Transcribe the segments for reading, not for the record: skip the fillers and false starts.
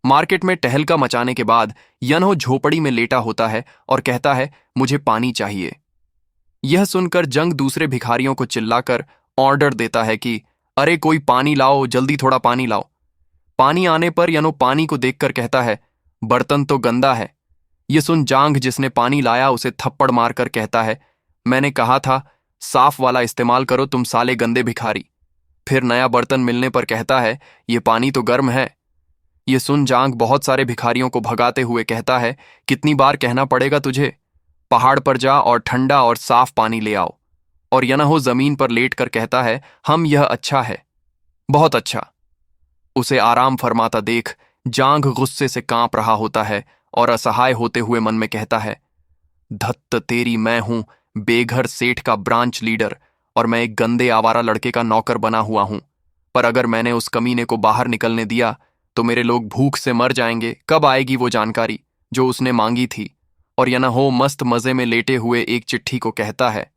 Market में टहलका मचाने के बाद यनहो झोपड़ी में लेटा होता है और कहता है, मुझे पानी चाहिए। यह सुनकर जंग दूसरे भिखारियों को चिल्लाकर ऑर्डर देता है कि अरे कोई पानी लाओ, जल्दी थोड़ा पानी लाओ। पानी आने पर यनो पानी को देखकर कहता है, बर्तन तो गंदा है। ये सुन जांग जिसने पानी लाया उसे थप्पड़ मारकर कहता है, मैंने कहा था साफ वाला इस्तेमाल करो तुम साले गंदे भिखारी। फिर नया बर्तन मिलने पर कहता है, ये पानी तो गर्म है। ये सुन जांग बहुत सारे भिखारियों को भगाते हुए कहता है, कितनी बार कहना पड़ेगा तुझे, पहाड़ पर जा और ठंडा और साफ पानी ले आओ। और यनहो जमीन पर लेटकर कहता है, हम यह अच्छा है, बहुत अच्छा। उसे आराम फरमाता देख जांग गुस्से से कांप रहा होता है और असहाय होते हुए मन में कहता है, धत्त तेरी, मैं हूं बेघर सेठ का ब्रांच लीडर और मैं एक गंदे आवारा लड़के का नौकर बना हुआ हूं। पर अगर मैंने उस कमीने को बाहर निकलने दिया तो मेरे लोग भूख से मर जाएंगे। कब आएगी वो जानकारी जो उसने मांगी थी। और यनहो मस्त मजे में लेटे हुए एक चिट्ठी को कहता है,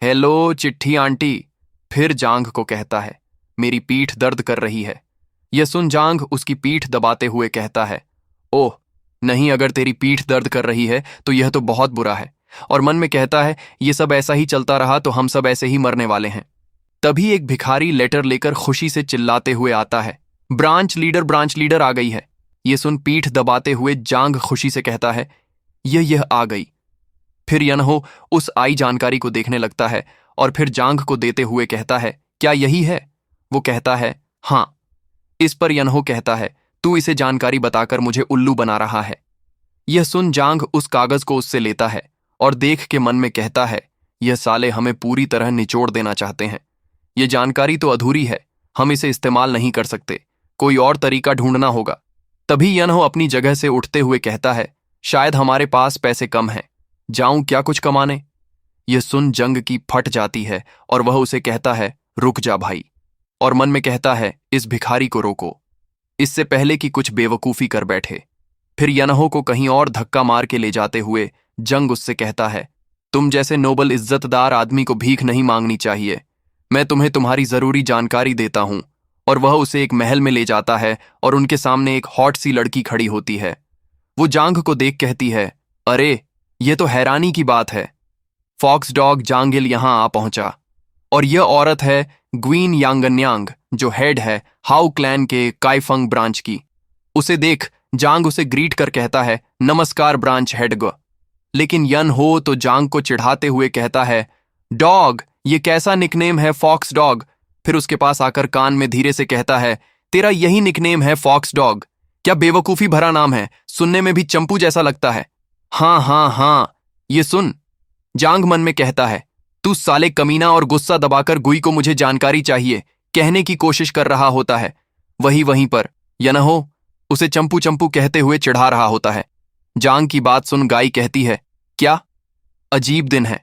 हेलो चिट्ठी आंटी। फिर जांग को कहता है, मेरी पीठ दर्द कर रही है। यह सुन जांग उसकी पीठ दबाते हुए कहता है, ओह नहीं, अगर तेरी पीठ दर्द कर रही है तो यह तो बहुत बुरा है। और मन में कहता है, ये सब ऐसा ही चलता रहा तो हम सब ऐसे ही मरने वाले हैं। तभी एक भिखारी लेटर लेकर खुशी से चिल्लाते हुए आता है, ब्रांच लीडर आ गई है। ये सुन पीठ दबाते हुए जांग खुशी से कहता है, यह आ गई। फिर यनहो उस आई जानकारी को देखने लगता है और फिर जांग को देते हुए कहता है, क्या यही है? वो कहता है, हाँ। इस पर यनहो कहता है, तू इसे जानकारी बताकर मुझे उल्लू बना रहा है। यह सुन जांग उस कागज को उससे लेता है और देख के मन में कहता है, यह साले हमें पूरी तरह निचोड़ देना चाहते हैं। यह जानकारी तो अधूरी है, हम इसे इस्तेमाल नहीं कर सकते, कोई और तरीका ढूंढना होगा। तभी यनहो अपनी जगह से उठते हुए कहता है, शायद हमारे पास पैसे कम हैं, जाऊं क्या कुछ कमाने। यह सुन जंग की फट जाती है और वह उसे कहता है, रुक जा भाई। और मन में कहता है, इस भिखारी को रोको, इससे पहले कि कुछ बेवकूफी कर बैठे। फिर यनहो को कहीं और धक्का मार के ले जाते हुए जंग उससे कहता है, तुम जैसे नोबल इज्जतदार आदमी को भीख नहीं मांगनी चाहिए, मैं तुम्हें तुम्हारी जरूरी जानकारी देता हूं। और वह उसे एक महल में ले जाता है और उनके सामने एक हॉट सी लड़की खड़ी होती है। वो जांग को देख कहती है, अरे ये तो हैरानी की बात है, फॉक्स डॉग जांगिल यहां आ पहुंचा। और यह औरत है ग्वीन यांगन्यांग, जो हेड है हाउ क्लैन के काइफंग ब्रांच की। उसे देख जांग उसे ग्रीट कर कहता है, नमस्कार ब्रांच हेड ग। लेकिन यन हो तो जांग को चिढ़ाते हुए कहता है, डॉग, ये कैसा निकनेम है फॉक्स डॉग। फिर उसके पास आकर कान में धीरे से कहता है, तेरा यही निकनेम है फॉक्स डॉग? क्या बेवकूफी भरा नाम है, सुनने में भी चंपू जैसा लगता है। हाँ हाँ हाँ, ये सुन। जांग मन में कहता है, तू साले कमीना, और गुस्सा दबाकर गुई को मुझे जानकारी चाहिए कहने की कोशिश कर रहा होता है। वहीं पर यनहो उसे चंपू चंपू कहते हुए चिढ़ा रहा होता है। जांग की बात सुन गाई कहती है, क्या अजीब दिन है,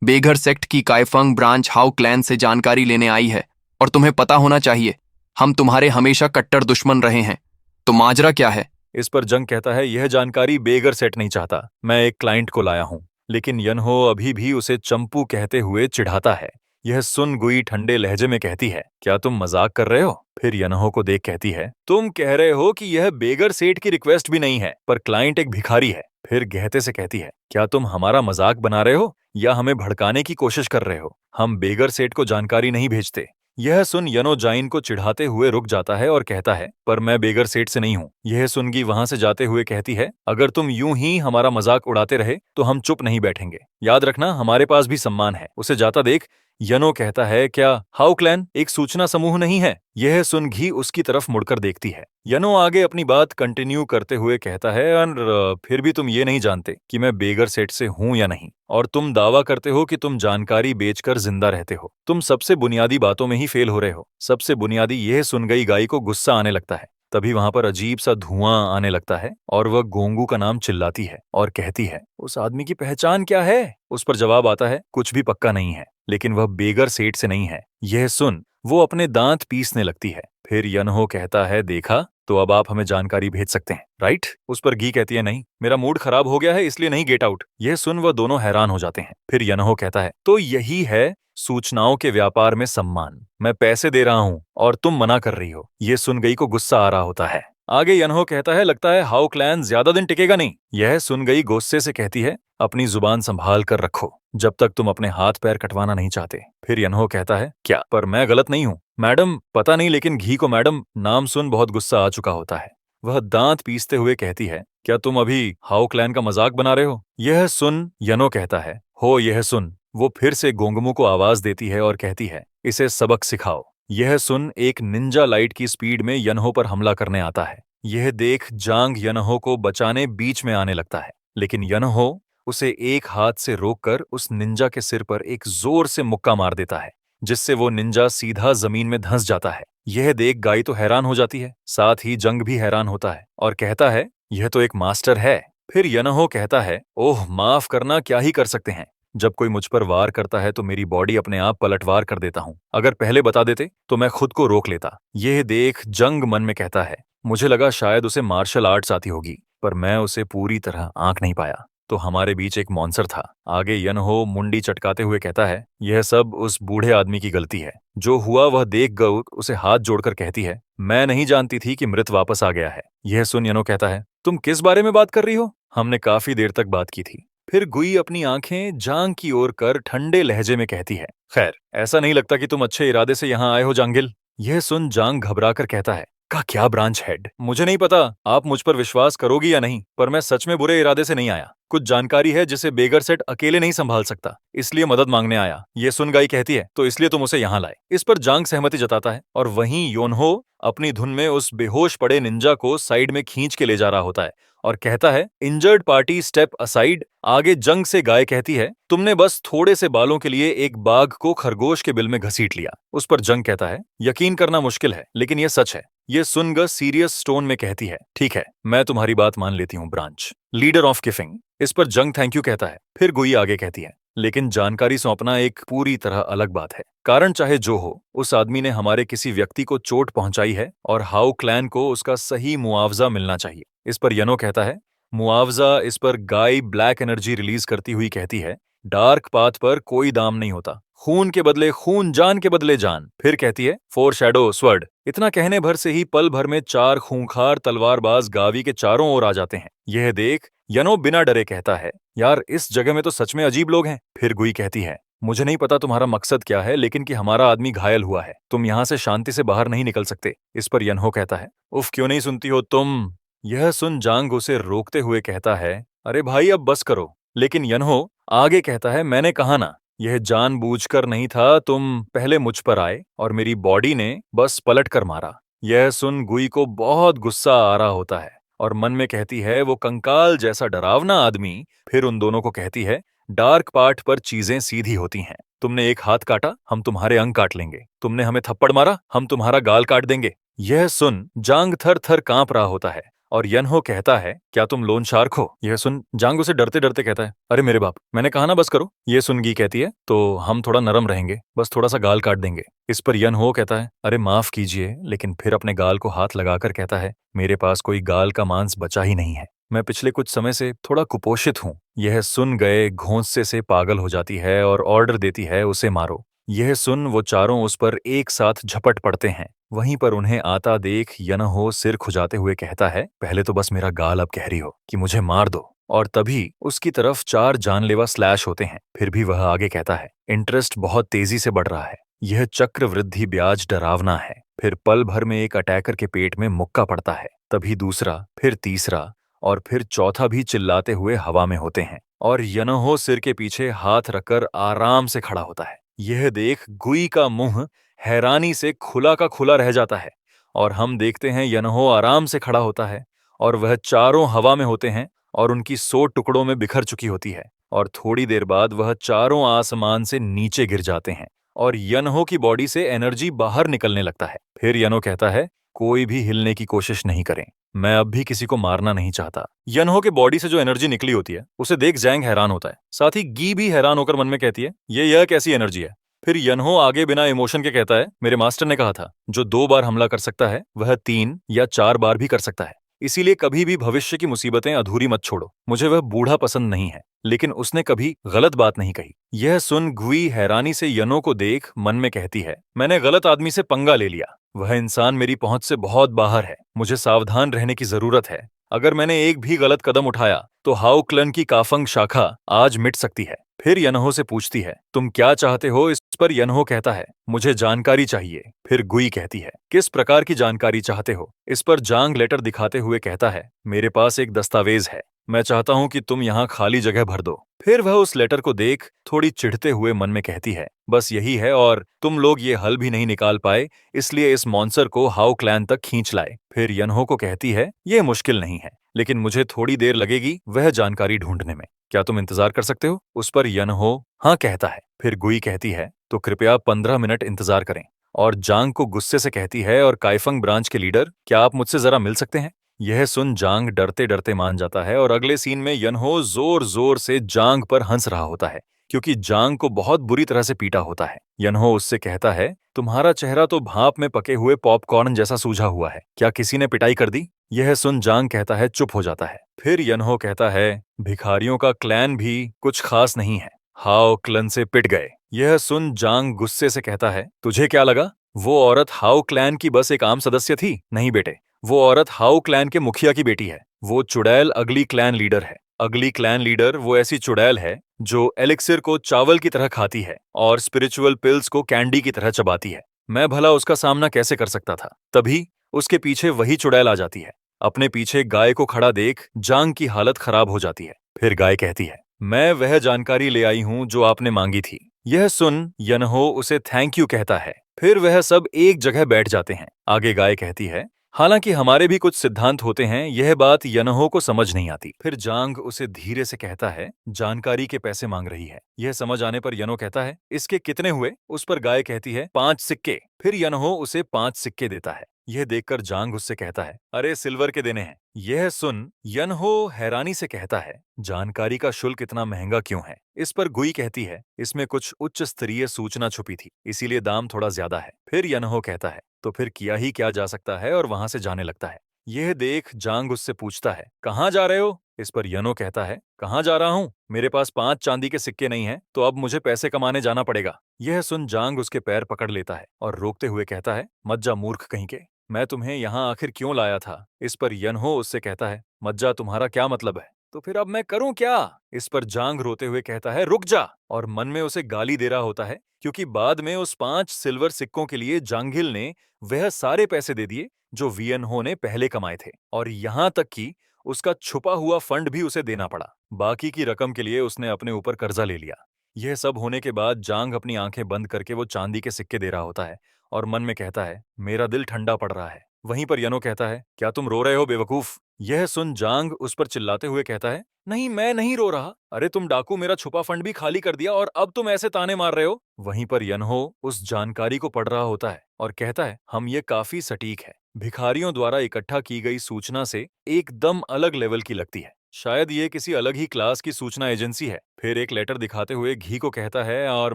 बेघर सेक्ट की काइफंग ब्रांच हाउ क्लैन से जानकारी लेने आई है और तुम्हें पता होना चाहिए हम तुम्हारे हमेशा कट्टर दुश्मन रहे हैं। तो माजरा क्या है? इस पर जंग कहता है, यह जानकारी बेगर सेट नहीं चाहता, मैं एक क्लाइंट को लाया हूं। लेकिन यनहो अभी भी उसे चंपू कहते हुए चिढ़ाता है। यह सुन गुई ठंडे लहजे में कहती है, क्या तुम मजाक कर रहे हो? फिर यनहो को देख कहती है, तुम कह रहे हो कि यह बेगर सेठ की रिक्वेस्ट भी नहीं है, पर क्लाइंट एक भिखारी है। फिर गहते से कहती है, क्या तुम हमारा मजाक बना रहे हो या हमें भड़काने की कोशिश कर रहे हो? हम बेगर सेठ को जानकारी नहीं भेजते। यह सुन यनो जाइन को चिढ़ाते हुए रुक जाता है और कहता है, पर मैं बेगर सेठ से नहीं हूँ। यह सुनगी वहां से जाते हुए कहती है, अगर तुम यूं ही हमारा मजाक उड़ाते रहे तो हम चुप नहीं बैठेंगे। याद रखना, हमारे पास भी सम्मान है। उसे जाता देख यनो कहता है, क्या हाउ क्लैन एक सूचना समूह नहीं है? यह सुन घी उसकी तरफ मुड़कर देखती है। यनो आगे अपनी बात कंटिन्यू करते हुए कहता है, और फिर भी तुम ये नहीं जानते कि मैं बेगर सेठ से हूं या नहीं, और तुम दावा करते हो कि तुम जानकारी बेचकर जिंदा रहते हो। तुम सबसे बुनियादी बातों में ही फेल हो रहे हो। सबसे बुनियादी यह सुन गई गाय को गुस्सा आने लगता है। तभी वहां पर अजीब सा धुआं आने लगता है और वह गोंगू का नाम चिल्लाती है और कहती है, उस आदमी की पहचान क्या है? उस पर जवाब आता है, कुछ भी पक्का नहीं है, लेकिन वह बेगर सेठ से नहीं है। यह सुन वो अपने दांत पीसने लगती है। फिर यनहो कहता है, देखा, तो अब आप हमें जानकारी भेज सकते हैं, राइट? उस पर गी कहती है, नहीं, मेरा मूड खराब हो गया है, इसलिए नहीं, गेट आउट। यह सुन वह दोनों हैरान हो जाते हैं। फिर यनहो कहता है, तो यही है सूचनाओं के व्यापार में सम्मान। मैं पैसे दे रहा हूं और तुम मना कर रही हो। यह सुन गई को गुस्सा आ रहा होता है। आगे यनहो कहता है, लगता है हाउ क्लैन ज्यादा दिन टिकेगा नहीं। यह सुन गई गुस्से से कहती है, अपनी जुबान संभाल कर रखो जब तक तुम अपने हाथ पैर कटवाना नहीं चाहते। फिर यनहो कहता है, क्या पर मैं गलत नहीं हूँ मैडम? पता नहीं, लेकिन घी को मैडम नाम सुन बहुत गुस्सा आ चुका होता है। वह दांत पीसते हुए कहती है, क्या तुम अभी हाउ क्लैन का मजाक बना रहे हो? यह सुन यनो कहता है, हो यह सुन। वो फिर से गोंगमू को आवाज देती है और कहती है, इसे सबक सिखाओ। यह सुन एक निंजा लाइट की स्पीड में यनहो पर हमला करने आता है। यह देख जांग यनहो को बचाने बीच में आने लगता है, लेकिन यनहो उसे एक हाथ से रोककर उस निंजा के सिर पर एक जोर से मुक्का मार देता है, जिससे वो निंजा सीधा जमीन में धंस जाता है। यह देख गाय तो हैरान हो जाती है, साथ ही जंग भी हैरान होता है और कहता है, यह तो एक मास्टर है। फिर यनहो कहता है, ओह माफ करना, क्या ही कर सकते हैं। जब कोई मुझ पर वार करता है तो मेरी बॉडी अपने आप पलटवार कर देता हूँ। अगर पहले बता देते तो मैं खुद को रोक लेता। यह देख जंग मन में कहता है, मुझे लगा शायद उसे मार्शल आर्ट्स आती होगी, पर मैं उसे पूरी तरह आंक नहीं पाया। तो हमारे बीच एक मॉन्स्टर था। आगे यनहो मुंडी चटकाते हुए कहता है, यह सब उस बूढ़े आदमी की गलती है। जो हुआ वह देख गौ उसे हाथ जोड़कर कहती है, मैं नहीं जानती थी कि मृत वापस आ गया है। यह सुन यनो कहता है, तुम किस बारे में बात कर रही हो? हमने काफी देर तक बात की थी। फिर गुई अपनी आंखें जांग की ओर कर ठंडे लहजे में कहती है, खैर ऐसा नहीं लगता कि तुम अच्छे इरादे से यहाँ आए हो जांगिल। यह सुन जांग घबराकर कहता है, का क्या ब्रांच हेड? मुझे नहीं पता आप मुझ पर विश्वास करोगी या नहीं, पर मैं सच में बुरे इरादे से नहीं आया। कुछ जानकारी है जिसे बेगर सेट अकेले नहीं संभाल सकता, इसलिए मदद मांगने आया। ये सुन गाई कहती है, तो इसलिए तुम उसे यहाँ लाए। इस पर जांग सहमति जताता है और वहीं योनहो अपनी धुन में उस बेहोश पड़े निंजा को साइड में खींच के ले जा रहा होता है और कहता है, इंजर्ड पार्टी स्टेप असाइड। आगे जंग से गाय कहती है, तुमने बस थोड़े से बालों के लिए एक बाघ को खरगोश के बिल में घसीट लिया। उस पर जंग कहता है, यकीन करना मुश्किल है लेकिन यह सच है। ये सुनकर सीरियस टोन में कहती है, ठीक है मैं तुम्हारी बात मान लेती हूँ ब्रांच लीडर ऑफ किफिंग। इस पर जंग थैंक यू कहता है। फिर गुई आगे कहती है, लेकिन जानकारी सौंपना एक पूरी तरह अलग बात है। कारण चाहे जो हो, उस आदमी ने हमारे किसी व्यक्ति को चोट पहुंचाई है और हाउ क्लैन को उसका सही मुआवजा मिलना चाहिए। इस पर यनो कहता है, मुआवजा? इस पर गाय ब्लैक एनर्जी रिलीज करती हुई कहती है, डार्क पाथ पर कोई दाम नहीं होता, खून के बदले खून, जान के बदले जान। फिर कहती है, फोर शैडो स्वर्ड। इतना कहने भर से ही पल भर में 4 खूंखार तलवारबाज गावी के चारों ओर आ जाते हैं। यह देख यनो बिना डरे कहता है, यार इस जगह में तो सच में अजीब लोग हैं। फिर गुई कहती है, मुझे नहीं पता तुम्हारा मकसद क्या है, लेकिन कि हमारा आदमी घायल हुआ है, तुम यहाँ से शांति से बाहर नहीं निकल सकते। इस पर यनहो कहता है, उफ क्यों नहीं सुनती हो तुम? यह सुन जांग उसे रोकते हुए कहता है, अरे भाई अब बस करो। लेकिन यनहो आगे कहता है, मैंने कहा ना, यह जानबूझकर नहीं था, तुम पहले मुझ पर आए और मेरी बॉडी ने बस पलट कर मारा। यह सुन गुई को बहुत गुस्सा आ रहा होता है और मन में कहती है, वो कंकाल जैसा डरावना आदमी। फिर उन दोनों को कहती है, डार्क पार्ट पर चीजें सीधी होती हैं। तुमने एक हाथ काटा, हम तुम्हारे अंग काट लेंगे। तुमने हमें थप्पड़ मारा, हम तुम्हारा गाल काट देंगे। यह सुन जांग थर थर कांप रहा होता है और यनहो कहता है, क्या तुम लोन शार्क हो? यह सुन जांग उसे डरते डरते कहता है, अरे मेरे बाप, मैंने कहा ना बस करो। ये सुन गी कहती है, तो हम थोड़ा नरम रहेंगे, बस थोड़ा सा गाल काट देंगे। इस पर यनहो कहता है, अरे माफ कीजिए, लेकिन फिर अपने गाल को हाथ लगाकर कहता है, मेरे पास कोई गाल का मांस बचा ही नहीं है, मैं पिछले कुछ समय से थोड़ा कुपोषित हूँ। यह सुन गए घोंसे से पागल हो जाती है और ऑर्डर देती है, उसे मारो। यह सुन वो चारों उस पर एक साथ झपट पड़ते हैं। वहीं पर उन्हें आता देख यनहो सिर खुजाते हुए कहता है, पहले तो बस मेरा गाल अब कह रही हो कि मुझे मार दो। और तभी उसकी तरफ 4 जानलेवा स्लैश होते हैं। फिर भी वह आगे कहता है, इंटरेस्ट बहुत तेजी से बढ़ रहा है, यह चक्रवृद्धि ब्याज डरावना है। फिर पल भर में एक अटैकर के पेट में मुक्का पड़ता है, तभी दूसरा, फिर तीसरा और फिर चौथा भी चिल्लाते हुए हवा में होते हैं और यनहो सिर के पीछे हाथ रखकर आराम से खड़ा होता है। यह देख गुई का मुंह हैरानी से खुला का खुला रह जाता है और हम देखते हैं यनहो आराम से खड़ा होता है और वह चारों हवा में होते हैं और उनकी 100 टुकड़ों में बिखर चुकी होती है और थोड़ी देर बाद वह चारों आसमान से नीचे गिर जाते हैं और यनहो की बॉडी से एनर्जी बाहर निकलने लगता है। फिर यनो कहता है, कोई भी हिलने की कोशिश नहीं करें, मैं अब भी किसी को मारना नहीं चाहता। यनहो के बॉडी से जो एनर्जी निकली होती है उसे देख जैंग हैरान होता है, साथ ही गी भी हैरान होकर मन में कहती है, यह कैसी एनर्जी है? फिर यनहो आगे बिना इमोशन के कहता है, मेरे मास्टर ने कहा था, जो 2 बार हमला कर सकता है वह 3 या 4 बार भी कर सकता है। इसीलिए कभी भी भविष्य की मुसीबतें अधूरी मत छोड़ो। मुझे वह बूढ़ा पसंद नहीं है, लेकिन उसने कभी गलत बात नहीं कही। यह सुन गुई हैरानी से यनो को देख मन में कहती है, मैंने गलत आदमी से पंगा ले लिया। वह इंसान मेरी पहुंच से बहुत बाहर है। मुझे सावधान रहने की जरूरत है। अगर मैंने एक भी गलत कदम उठाया तो हाउ क्लन की काफंग शाखा आज मिट सकती है। फिर यनहो से पूछती है, तुम क्या चाहते हो? इस पर यनहो कहता है, मुझे जानकारी चाहिए। फिर गुई कहती है, किस प्रकार की जानकारी चाहते हो? इस पर जांग लेटर दिखाते हुए कहता है, मेरे पास एक दस्तावेज है। मैं चाहता हूं कि तुम यहाँ खाली जगह भर दो। फिर वह उस लेटर को देख थोड़ी चिढ़ते हुए मन में कहती है, बस यही है और तुम लोग ये हल भी नहीं निकाल पाए, इसलिए इस मॉन्स्टर को हाउ क्लैन तक खींच लाए। फिर यनहो को कहती है, यह मुश्किल नहीं है, लेकिन मुझे थोड़ी देर लगेगी वह जानकारी ढूंढने में। क्या तुम इंतजार कर सकते हो? उस पर यनहो हाँ कहता है। फिर गुई कहती है, तो कृपया 15 मिनट इंतजार करें। और जांग को गुस्से से कहती है, और काइफंग ब्रांच के लीडर, क्या आप मुझसे जरा मिल सकते हैं? यह सुन जांग डरते डरते मान जाता है और अगले सीन में यनहो जोर जोर से जांग पर हंस रहा होता है, क्योंकि जांग को बहुत बुरी तरह से पीटा होता है। यनहो उससे कहता है, तुम्हारा चेहरा तो भाप में पके हुए पॉपकॉर्न जैसा सूझा हुआ है। क्या किसी ने पिटाई कर दी? यह सुन जांग कहता है, चुप हो जाता है। फिर यनहो कहता है, भिखारियों का क्लैन भी कुछ खास नहीं है। हाओ क्लन से पिट गए। यह सुन जांग गुस्से से कहता है, तुझे क्या लगा वो औरत हाओ क्लैन की बस एक आम सदस्य थी? नहीं बेटे, वो औरत हाओ क्लैन के मुखिया की बेटी है। वो चुड़ैल अगली क्लैन लीडर है। अगली क्लैन लीडर वो ऐसी चुड़ैल है जो एलिक्सिर को चावल की तरह खाती है और स्पिरिचुअल पिल्स को कैंडी की तरह चबाती है। मैं भला उसका सामना कैसे कर सकता था? तभी उसके पीछे वही चुड़ैल आ जाती है। अपने पीछे गाय को खड़ा देख जांग की हालत खराब हो जाती है। फिर गाय कहती है, मैं वह जानकारी ले आई हूं जो आपने मांगी थी। यह सुन यनहो उसे थैंक यू कहता है। फिर वह सब एक जगह बैठ जाते हैं। आगे गाय कहती है, हालांकि हमारे भी कुछ सिद्धांत होते हैं, यह बात यनहो को समझ नहीं आती। फिर जांग उसे धीरे से कहता है, जानकारी के पैसे मांग रही है। यह समझ आने पर यनो कहता है, इसके कितने हुए? उस पर गाय कहती है, 5 सिक्के। फिर यनहो उसे 5 सिक्के देता है। यह देखकर जांग उससे कहता है, अरे सिल्वर के देने हैं। यह सुन यनहो हैरानी से कहता है, जानकारी का शुल्क इतना महंगा क्यों है? इस पर गुई कहती है, इसमें कुछ उच्च स्तरीय सूचना छुपी थी, इसीलिए दाम थोड़ा ज्यादा है। फिर यनहो कहता है, तो फिर किया ही क्या जा सकता है, और वहां से जाने लगता है। यह देख जांग उससे पूछता है, कहाँ जा रहे हो? इस पर यनो कहता है, कहाँ जा रहा हूँ? मेरे पास 5 चांदी के सिक्के नहीं हैं, तो अब मुझे पैसे कमाने जाना पड़ेगा। यह सुन जांग उसके पैर पकड़ लेता है और रोकते हुए कहता है, मत जा मूर्ख कहीं के। मैं तुम्हें यहाँ आखिर क्यों लाया था? इस पर यनहो उससे कहता है, मत जा तुम्हारा क्या मतलब है? तो फिर अब मैं करूं क्या? इस पर जांग रोते हुए कहता है, रुक जा। और मन में उसे गाली दे रहा होता है, क्योंकि बाद में उस 5 सिल्वर सिक्कों के लिए जांगिल ने वह सारे पैसे दे दिए जो वियनहो ने पहले कमाए थे, और यहाँ तक कि उसका छुपा हुआ फंड भी उसे देना पड़ा। बाकी की रकम के लिए उसने अपने ऊपर कर्जा ले लिया। यह सब होने के बाद जांग अपनी आंखें बंद करके वो चांदी के सिक्के दे रहा होता है और मन में कहता है, मेरा दिल ठंडा पड़ रहा है। वहीं पर यनो कहता है, क्या तुम रो रहे हो बेवकूफ? यह सुन जांग उस पर चिल्लाते हुए कहता है, नहीं मैं नहीं रो रहा। अरे तुम डाकू, मेरा छुपा फंड भी खाली कर दिया और अब तुम ऐसे ताने मार रहे हो। वहीं पर यनहो उस जानकारी को पढ़ रहा होता है और कहता है, हम ये काफी सटीक है। भिखारियों द्वारा इकट्ठा की गई सूचना से एकदम अलग लेवल की लगती है। शायद ये किसी अलग ही क्लास की सूचना एजेंसी है। फिर एक लेटर दिखाते हुए घी को कहता है, और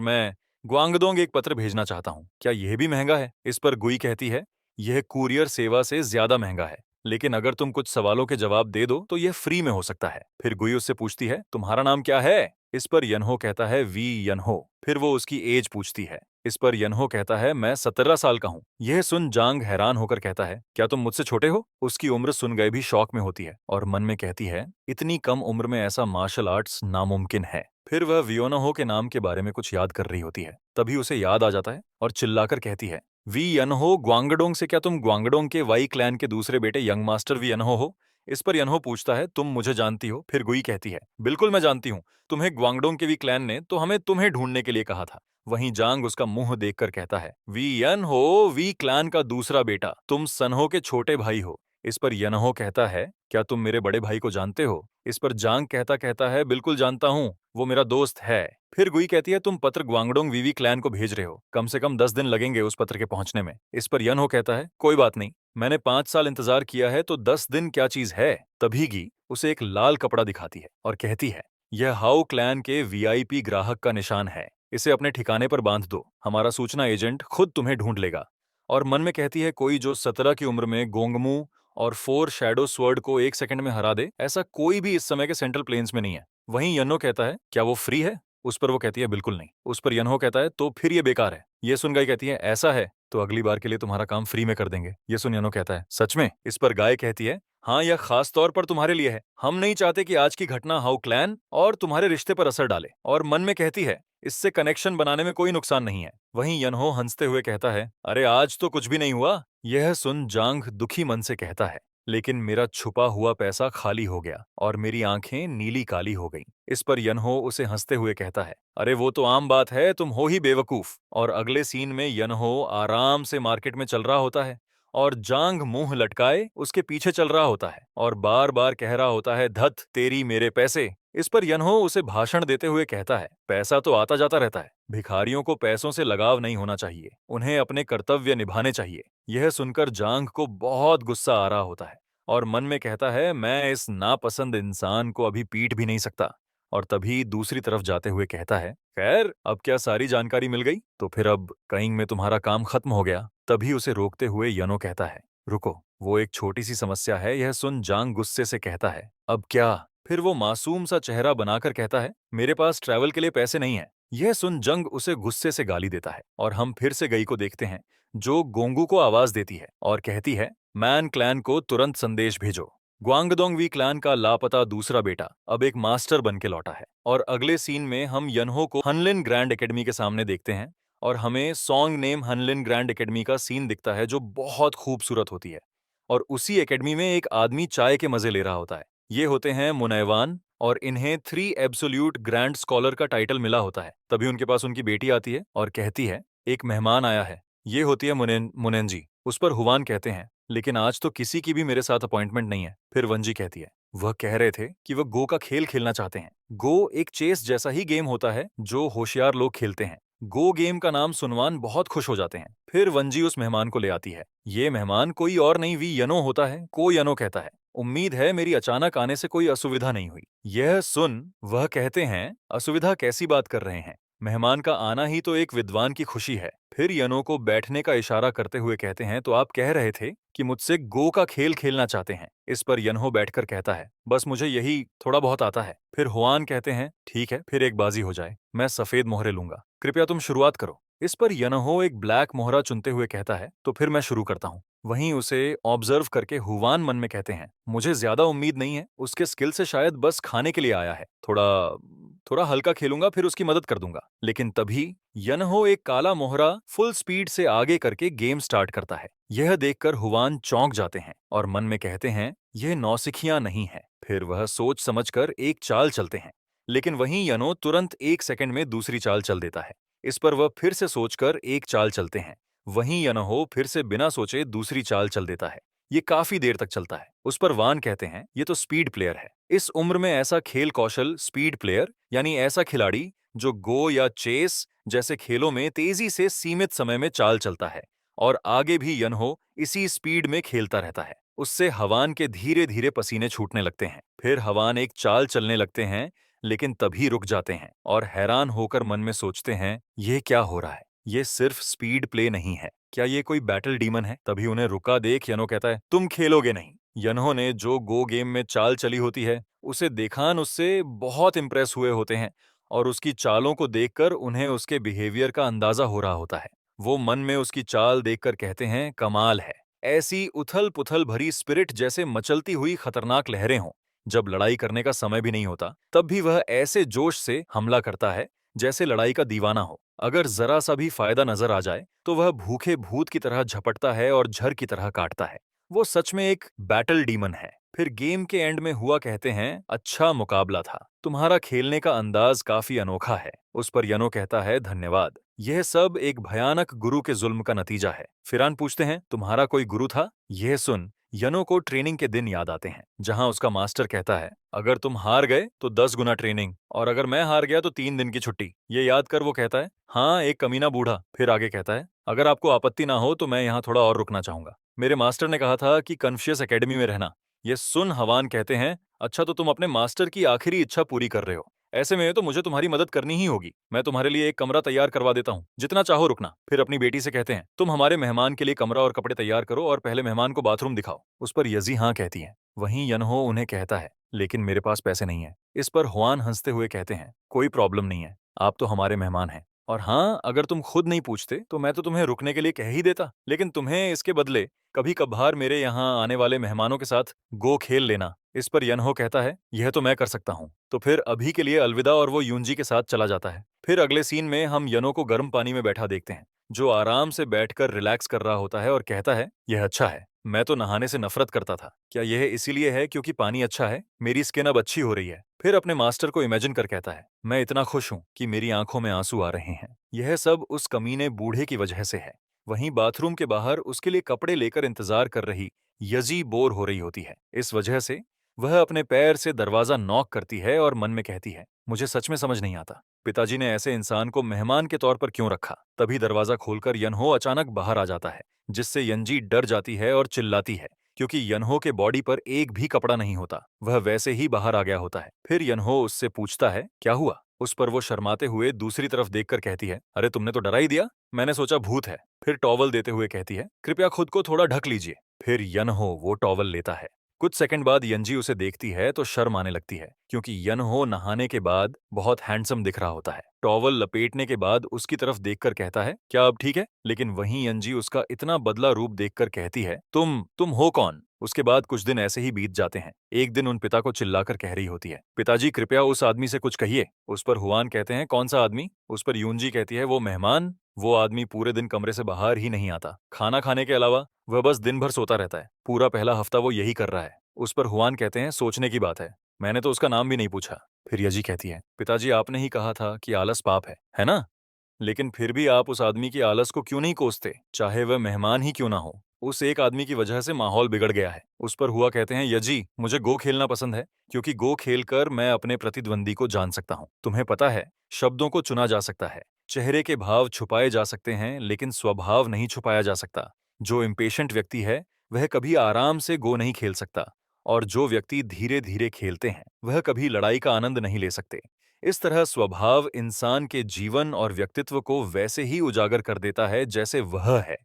मैं ग्वांगडोंग एक पत्र भेजना चाहता हूँ। क्या यह भी महंगा है? इस पर गुई कहती है, यह कुरियर सेवा से ज्यादा महंगा है, लेकिन अगर तुम कुछ सवालों के जवाब दे दो तो यह फ्री में हो सकता है। फिर गुई उससे पूछती है, तुम्हारा नाम क्या है? इस पर यनहो कहता है, वी यनहो। फिर वो उसकी एज पूछती है। इस पर यनहो कहता है, मैं 17 साल का हूँ। यह सुन जांग हैरान होकर कहता है, क्या तुम मुझसे छोटे हो? उसकी उम्र सुन गए भी शौक में होती है और मन में कहती है, इतनी कम उम्र में ऐसा मार्शल आर्ट्स नामुमकिन है। फिर वह वियोनहो के नाम के बारे में कुछ याद कर रही होती है। तभी उसे याद आ जाता है और चिल्लाकर कहती है, वी यनहो ग्वांगडोंग से? क्या तुम ग्वांगडोंग के वाई क्लैन के दूसरे बेटे यंग मास्टर वी यनहो हो? इस पर यनहो पूछता है, तुम मुझे जानती हो? फिर गुई कहती है, बिल्कुल मैं जानती हूँ। तुम्हें ग्वांगडोंग के वी क्लैन ने तो हमें तुम्हें ढूंढने के लिए कहा था। वहीं जांग उसका मुंह देखकर कहता है, वी यनहो वी क्लैन का दूसरा बेटा, तुम सनहो के छोटे भाई हो। इस पर यनहो कहता है, क्या तुम मेरे बड़े भाई को जानते हो? इस पर जांग कहता है, बिल्कुल जानता हूँ, वो मेरा दोस्त है। फिर गुई कहती है, तुम पत्र ग्वांगडोंग वीवी क्लैन को भेज रहे हो, कम से कम 10 दिन लगेंगे उस पत्र के पहुंचने में। इस पर यनहो कहता है, कोई बात नहीं, मैंने 5 साल इंतजार किया है तो 10 दिन क्या चीज है। तभी गी उसे एक लाल कपड़ा दिखाती है और कहती है, यह हाउ क्लैन के वीआईपी ग्राहक का निशान है, इसे अपने ठिकाने पर बांध दो, हमारा सूचना एजेंट खुद तुम्हें ढूंढ लेगा। और मन में कहती है, कोई जो 17 की उम्र में गोंगमू और 4 शैडो स्वर्ड को 1 सेकंड में हरा दे, ऐसा कोई भी इस समय के सेंट्रल प्लेन्स में नहीं है। वहीं यन्हो कहता है, क्या वो फ्री है? उस पर वो कहती है, बिल्कुल नहीं। उस पर यन्हो कहता है, तो फिर ये बेकार है। ये सुन गाय कहती है, ऐसा है तो अगली बार के लिए तुम्हारा काम फ्री में कर देंगे। ये सुन यन्हो कहता है, सच में? इस पर गाय कहती है, हाँ, यह खास तौर पर तुम्हारे लिए है। हम नहीं चाहते कि आज की घटना हाउ क्लैन और तुम्हारे रिश्ते पर असर डाले। और मन में कहती है, इससे कनेक्शन बनाने में कोई नुकसान नहीं है। वहीं यन्हो हंसते हुए कहता है, अरे आज तो कुछ भी नहीं हुआ। यह सुन जांग दुखी मन से कहता है, लेकिन मेरा छुपा हुआ पैसा खाली हो गया और मेरी आंखें नीली काली हो गईं। इस पर यन्हो उसे हंसते हुए कहता है, अरे वो तो आम बात है, तुम हो ही बेवकूफ। और अगले सीन में यन्हो आराम से मार्केट में चल रहा होता है और जांग मुंह लटकाए उसके पीछे चल रहा होता है और बार बार कह रहा होता है, धत तेरी मेरे पैसे। इस पर यन्हो उसे भाषण देते हुए कहता है, पैसा तो आता जाता रहता है, भिखारियों को पैसों से लगाव नहीं होना चाहिए, उन्हें अपने कर्तव्य निभाने चाहिए। यह सुनकर जांग को बहुत गुस्सा आ रहा होता है और मन में कहता है, मैं इस नापसंद इंसान को अभी पीट भी नहीं सकता। और तभी दूसरी तरफ जाते हुए कहता है, खैर अब क्या सारी जानकारी मिल गई? तो फिर अब कइंग में तुम्हारा काम खत्म हो गया। तभी उसे रोकते हुए यनो कहता है, रुको, वो एक छोटी सी समस्या है। यह सुन जांग गुस्से से कहता है, अब क्या? फिर वो मासूम सा चेहरा बनाकर कहता है, मेरे पास ट्रैवल के लिए पैसे नहीं है। यह सुन जंग उसे गुस्से से गाली देता है और हम फिर से गई को देखते हैं, जो गोंगू को आवाज देती है और कहती है, मैन क्लैन को तुरंत संदेश भेजो। ग्वांगडोंग वी क्लैन का लापता दूसरा बेटा अब एक मास्टर बन के लौटा है। और अगले सीन में हम यन्हो को हनलिन ग्रैंड एकेडमी के सामने देखते हैं और हमें सॉन्ग नेम हनलिन ग्रैंड एकेडमी का सीन दिखता है, जो बहुत खूबसूरत होती है। और उसी एकेडमी में एक आदमी चाय के मजे ले रहा होता है। ये होते हैं मुनैवान और इन्हें 3 एब्सोल्यूट ग्रैंड स्कॉलर का टाइटल मिला होता है। तभी उनके पास उनकी बेटी आती है और कहती है, एक मेहमान आया है। ये होती है मुनेंजी। उस पर हुवान कहते हैं, लेकिन आज तो किसी की भी मेरे साथ अपॉइंटमेंट नहीं है। फिर वंजी कहती है, वह कह रहे थे कि वह गो का खेल खेलना चाहते हैं। गो एक चेस जैसा ही गेम होता है जो होशियार लोग खेलते हैं। गो गेम का नाम सुनवान बहुत खुश हो जाते हैं। फिर वंजी उस मेहमान को ले आती है। ये मेहमान कोई और नहीं वी यनो होता है। को यनो कहता है, उम्मीद है मेरी अचानक आने से कोई असुविधा नहीं हुई। यह सुन वह कहते हैं, असुविधा कैसी बात कर रहे हैं? मेहमान का आना ही तो एक विद्वान की खुशी है। फिर यनो को बैठने का इशारा करते हुए कहते हैं, तो आप कह रहे थे कि मुझसे गो का खेल खेलना चाहते हैं। इस पर यन्हो बैठकर कहता है, बस मुझे यही थोड़ा बहुत आता है। फिर हुआन कहते हैं, ठीक है, फिर एक बाजी हो जाए, मैं सफेद मोहरे लूंगा, कृपया तुम शुरुआत करो। इस पर यन्हो एक ब्लैक मोहरा चुनते हुए कहता है, तो फिर मैं शुरू करता हूँ। वहीं उसे ऑब्जर्व करके हुवान मन में कहते हैं, मुझे ज्यादा उम्मीद नहीं है, उसके स्किल से शायद बस खाने के लिए आया है, थोड़ा थोड़ा हल्का खेलूंगा, फिर उसकी मदद कर दूंगा। लेकिन तभी यन्हो एक काला मोहरा फुल स्पीड से आगे करके गेम स्टार्ट करता है। यह देखकर हुवान चौंक जाते हैं और मन में कहते हैं, यह नौसिखियां नहीं है। फिर वह सोच समझकर एक चाल चलते हैं, लेकिन वहीं यनो तुरंत 1 सेकंड में दूसरी चाल चल देता है। इस पर वह फिर से सोचकर एक चाल चलते हैं। वहीं यनहो फिर से बिना सोचे दूसरी चाल चल देता है। ये काफी देर तक चलता है। उस पर वान कहते हैं, ये तो स्पीड प्लेयर है। इस उम्र में ऐसा खेल कौशल स्पीड प्लेयर यानी ऐसा खिलाड़ी जो गो या चेस जैसे खेलों में तेजी से सीमित समय में चाल चलता है और आगे भी यनहो इसी स्पीड में खेलता रहता है। उससे हवान के धीरे धीरे पसीने छूटने लगते हैं। फिर हवान एक चाल चलने लगते हैं, लेकिन तभी रुक जाते हैं और हैरान होकर मन में सोचते हैं, ये क्या हो रहा है? ये सिर्फ स्पीड प्ले नहीं है, क्या ये कोई बैटल डीमन है? तभी उन्हें रुका देख यनो कहता है, तुम खेलोगे नहीं। यन्हो ने जो गो गेम में चाल चली होती है उसे देखान उससे बहुत इंप्रेस हुए होते हैं और उसकी चालों को देखकर उन्हें उसके बिहेवियर का अंदाजा हो रहा होता है। वो मन में उसकी चाल देखकर कहते हैं, कमाल है, ऐसी उथल पुथल भरी स्पिरिट जैसे मचलती हुई खतरनाक लहरें हों। जब लड़ाई करने का समय भी नहीं होता तब भी वह ऐसे जोश से हमला करता है जैसे लड़ाई का दीवाना हो। अगर जरा सा भी फायदा नजर आ जाए तो वह भूखे भूत की तरह झपटता है और झर की तरह काटता है। वो सच में एक बैटल डीमन है। फिर गेम के एंड में हुआ कहते हैं, अच्छा मुकाबला था, तुम्हारा खेलने का अंदाज काफी अनोखा है। उस पर यनो कहता है, धन्यवाद, यह सब एक भयानक गुरु के जुल्म का नतीजा है। फिरान पूछते हैं, तुम्हारा कोई गुरु था? यह सुन यनो को ट्रेनिंग के दिन याद आते हैं, जहां उसका मास्टर कहता है, अगर तुम हार गए तो 10 गुना ट्रेनिंग और अगर मैं हार गया तो 3 दिन की छुट्टी। ये याद कर वो कहता है, हाँ, एक कमीना बूढ़ा। फिर आगे कहता है, अगर आपको आपत्ति ना हो तो मैं यहाँ थोड़ा और रुकना चाहूंगा। मेरे मास्टर ने कहा था कि कन्फ्यूशियस एकेडमी में रहना। ये सुन हवान कहते हैं, अच्छा तो तुम अपने मास्टर की आखिरी इच्छा पूरी कर रहे हो। ऐसे में तो मुझे तुम्हारी मदद करनी ही होगी। मैं तुम्हारे लिए एक कमरा तैयार करवा देता हूँ, जितना चाहो रुकना। फिर अपनी बेटी से कहते हैं, तुम हमारे मेहमान के लिए कमरा और कपड़े तैयार करो और पहले मेहमान को बाथरूम दिखाओ। उस पर यजी हाँ कहती है। वहीं यनहो उन्हें कहता है, लेकिन मेरे पास पैसे नहीं है। इस पर हुआन हंसते हुए कहते हैं, कोई प्रॉब्लम नहीं है, आप तो हमारे मेहमान हैं। और हाँ, अगर तुम खुद नहीं पूछते तो मैं तो तुम्हें रुकने के लिए कह ही देता, लेकिन तुम्हें इसके बदले कभी कभार मेरे यहाँ आने वाले मेहमानों के साथ गो खेल लेना। इस पर यनहो कहता है, यह तो मैं कर सकता हूँ। तो फिर अभी के लिए अलविदा, और वो यूंजी के साथ चला जाता है। फिर अगले सीन में हम यनो को गर्म पानी में बैठा देखते हैं, जो आराम से बैठकर रिलैक्स कर रहा होता है और कहता है, यह अच्छा है। मैं तो नहाने से नफरत करता था। क्या यह इसीलिए है क्योंकि पानी अच्छा है? मेरी स्किन अब अच्छी हो रही है। फिर अपने मास्टर को इमेजिन कर कहता है, मैं इतना खुश हूँ कि मेरी आंखों में आंसू आ रहे हैं। यह सब उस कमीने बूढ़े की वजह से है। वहीं बाथरूम के बाहर उसके लिए कपड़े लेकर इंतजार कर रही यजी बोर हो रही होती है। इस वजह से वह अपने पैर से दरवाजा नॉक करती है और मन में कहती है, मुझे सच में समझ नहीं आता, पिताजी ने ऐसे इंसान को मेहमान के तौर पर क्यों रखा। तभी दरवाजा खोलकर यनहो अचानक बाहर आ जाता है, जिससे यंजी डर जाती है और चिल्लाती है, क्योंकि यनहो के बॉडी पर एक भी कपड़ा नहीं होता। वह वैसे ही बाहर आ गया होता है। फिर यनहो उससे पूछता है, क्या हुआ? उस पर वो शर्माते हुए दूसरी तरफ देखकर कहती है, अरे तुमने तो डरा ही दिया, मैंने सोचा भूत है। फिर टॉवल देते हुए कहती है, कृपया खुद को थोड़ा ढक लीजिए। फिर यनहो वो टॉवल लेता है। कुछ सेकंड बाद यंजी उसे देखती है तो शर्म आने लगती है, क्योंकि यनहो नहाने के बाद बहुत हैंडसम दिख रहा होता है। टॉवल लपेटने के बाद उसकी तरफ देखकर कहता है, क्या अब ठीक है? लेकिन वहीं यंजी उसका इतना बदला रूप देखकर कहती है, तुम हो कौन? उसके बाद कुछ दिन ऐसे ही बीत जाते हैं। एक दिन उन पिता को चिल्लाकर कह रही होती है, पिताजी कृपया उस आदमी से कुछ कहिए। उस पर हुआन कहते हैं, कौन सा आदमी? उस पर यूंजी कहती है, वो मेहमान। वो आदमी पूरे दिन कमरे से बाहर ही नहीं आता। खाना खाने के अलावा वह बस दिन भर सोता रहता है। पूरा पहला हफ्ता वो यही कर रहा है। उस पर हुआन कहते हैं, सोचने की बात है, मैंने तो उसका नाम भी नहीं पूछा। फिर यजी कहती है, पिताजी आपने ही कहा था कि आलस पाप है ना? लेकिन फिर भी आप उस आदमी की आलस को क्यों नहीं कोसते, चाहे वह मेहमान ही क्यों ना हो? उस एक आदमी की वजह से माहौल बिगड़ गया है। उस पर हुआ कहते हैं, यजी मुझे गो खेलना पसंद है, क्योंकि गो खेलकर मैं अपने प्रतिद्वंदी को जान सकता हूँ। तुम्हें पता है, शब्दों को चुना जा सकता है, चेहरे के भाव छुपाए जा सकते हैं, लेकिन स्वभाव नहीं छुपाया जा सकता। जो इम्पेशेंट व्यक्ति है वह कभी आराम से गो नहीं खेल सकता, और जो व्यक्ति धीरे धीरे खेलते हैं वह कभी लड़ाई का आनंद नहीं ले सकते। इस तरह स्वभाव इंसान के जीवन और व्यक्तित्व को वैसे ही उजागर कर देता है जैसे वह है।